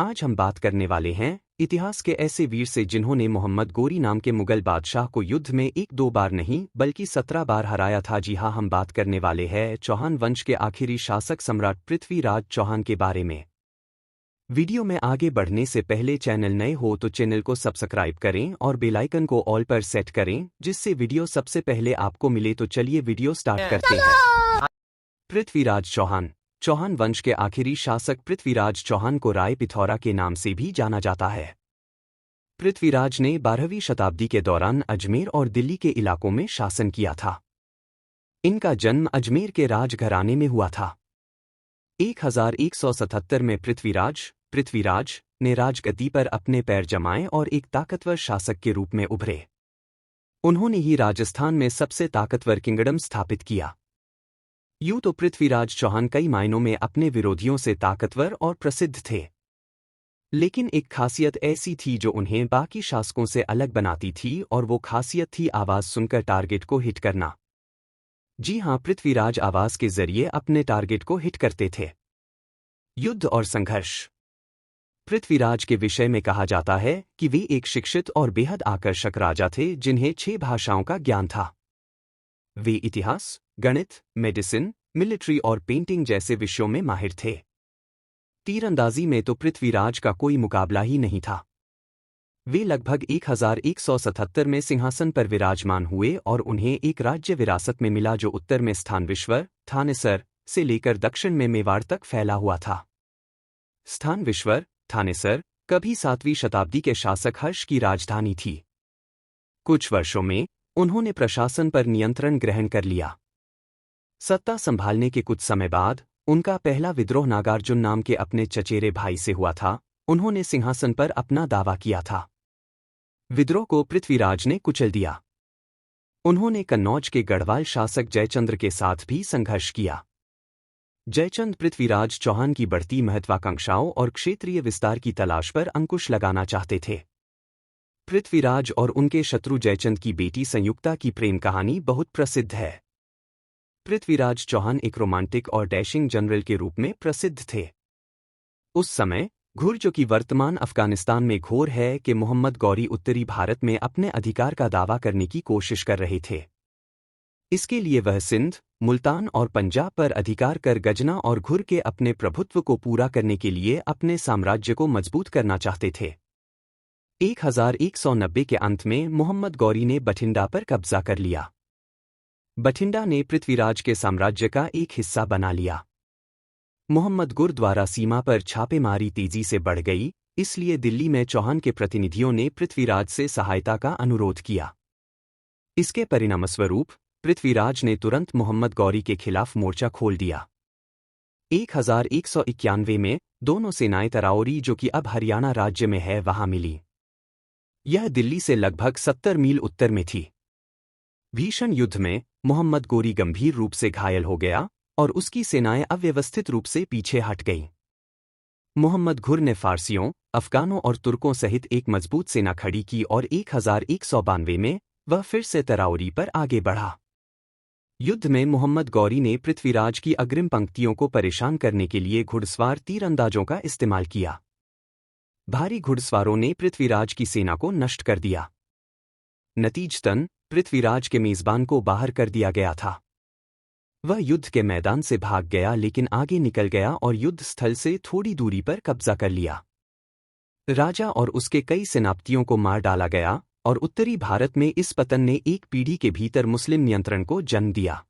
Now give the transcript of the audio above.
आज हम बात करने वाले हैं इतिहास के ऐसे वीर से जिन्होंने मोहम्मद गोरी नाम के मुगल बादशाह को युद्ध में 1-2 बार नहीं बल्कि 17 बार हराया था। जी हाँ, हम बात करने वाले हैं चौहान वंश के आखिरी शासक सम्राट पृथ्वीराज चौहान के बारे में। वीडियो में आगे बढ़ने से पहले चैनल नए हो तो चैनल को सब्सक्राइब करें और बेल आइकन को ऑल पर सेट करें जिससे वीडियो सबसे पहले आपको मिले। तो चलिए वीडियो स्टार्ट करते हैं। पृथ्वीराज चौहान। चौहान वंश के आखिरी शासक पृथ्वीराज चौहान को राय पिथौरा के नाम से भी जाना जाता है। पृथ्वीराज ने 12वीं शताब्दी के दौरान अजमेर और दिल्ली के इलाकों में शासन किया था। इनका जन्म अजमेर के राजघराने में हुआ था। 1177 में पृथ्वीराज ने राजगद्दी पर अपने पैर जमाए और एक ताकतवर शासक के रूप में उभरे। उन्होंने ही राजस्थान में सबसे ताकतवर किंगडम स्थापित किया। यूं तो पृथ्वीराज चौहान कई मायनों में अपने विरोधियों से ताकतवर और प्रसिद्ध थे, लेकिन एक खासियत ऐसी थी जो उन्हें बाकी शासकों से अलग बनाती थी और वो खासियत थी आवाज सुनकर टारगेट को हिट करना। जी हां, पृथ्वीराज आवाज के जरिए अपने टारगेट को हिट करते थे। युद्ध और संघर्ष। पृथ्वीराज के विषय में कहा जाता है कि वे एक शिक्षित और बेहद आकर्षक राजा थे जिन्हें 6 भाषाओं का ज्ञान था। वे इतिहास, गणित, मेडिसिन, मिलिट्री और पेंटिंग जैसे विषयों में माहिर थे। तीरंदाजी में तो पृथ्वीराज का कोई मुकाबला ही नहीं था। वे लगभग 1177 में सिंहासन पर विराजमान हुए और उन्हें एक राज्य विरासत में मिला जो उत्तर में स्थानविश्वर थानेसर से लेकर दक्षिण में मेवाड़ तक फैला हुआ था। स्थानविश्वर थानेसर कभी 7वीं शताब्दी के शासक हर्ष की राजधानी थी। कुछ वर्षों में उन्होंने प्रशासन पर नियंत्रण ग्रहण कर लिया। सत्ता संभालने के कुछ समय बाद उनका पहला विद्रोह नागार्जुन नाम के अपने चचेरे भाई से हुआ था। उन्होंने सिंहासन पर अपना दावा किया था। विद्रोह को पृथ्वीराज ने कुचल दिया। उन्होंने कन्नौज के गढ़वाल शासक जयचंद्र के साथ भी संघर्ष किया। जयचंद पृथ्वीराज चौहान की बढ़ती महत्वाकांक्षाओं और क्षेत्रीय विस्तार की तलाश पर अंकुश लगाना चाहते थे। पृथ्वीराज और उनके शत्रु जयचंद की बेटी संयुक्ता की प्रेम कहानी बहुत प्रसिद्ध है। पृथ्वीराज चौहान एक रोमांटिक और डैशिंग जनरल के रूप में प्रसिद्ध थे। उस समय घुर, जो कि वर्तमान अफगानिस्तान में घोर है, कि मोहम्मद गौरी उत्तरी भारत में अपने अधिकार का दावा करने की कोशिश कर रहे थे। इसके लिए वह सिंध, मुल्तान और पंजाब पर अधिकार कर गजना और घुर के अपने प्रभुत्व को पूरा करने के लिए अपने साम्राज्य को मजबूत करना चाहते थे। 1190 के अंत में मोहम्मद गौरी ने बठिंडा पर कब्जा कर लिया। बठिंडा ने पृथ्वीराज के साम्राज्य का एक हिस्सा बना लिया। मोहम्मद गुर द्वारा सीमा पर छापेमारी तेजी से बढ़ गई, इसलिए दिल्ली में चौहान के प्रतिनिधियों ने पृथ्वीराज से सहायता का अनुरोध किया। इसके परिणामस्वरूप पृथ्वीराज ने तुरंत मोहम्मद गौरी के खिलाफ मोर्चा खोल दिया। 1191 में दोनों सेनाएं तराओरी, जो कि अब हरियाणा राज्य में है, वहां मिली। यह दिल्ली से लगभग 70 मील उत्तर में थी। भीषण युद्ध में मोहम्मद गोरी गंभीर रूप से घायल हो गया और उसकी सेनाएं अव्यवस्थित रूप से पीछे हट गईं। मोहम्मद घुर ने फारसियों, अफगानों और तुर्कों सहित एक मजबूत सेना खड़ी की और 1192 में वह फिर से तराओरी पर आगे बढ़ा। युद्ध में मोहम्मद गौरी ने पृथ्वीराज की अग्रिम पंक्तियों को परेशान करने के लिए घुड़सवार तीरंदाजों का इस्तेमाल किया। भारी घुड़सवारों ने पृथ्वीराज की सेना को नष्ट कर दिया। नतीजतन पृथ्वीराज के मेजबान को बाहर कर दिया गया था। वह युद्ध के मैदान से भाग गया, लेकिन आगे निकल गया और युद्ध स्थल से थोड़ी दूरी पर कब्जा कर लिया। राजा और उसके कई सेनापतियों को मार डाला गया और उत्तरी भारत में इस पतन ने एक पीढ़ी के भीतर मुस्लिम नियंत्रण को जन्म दिया।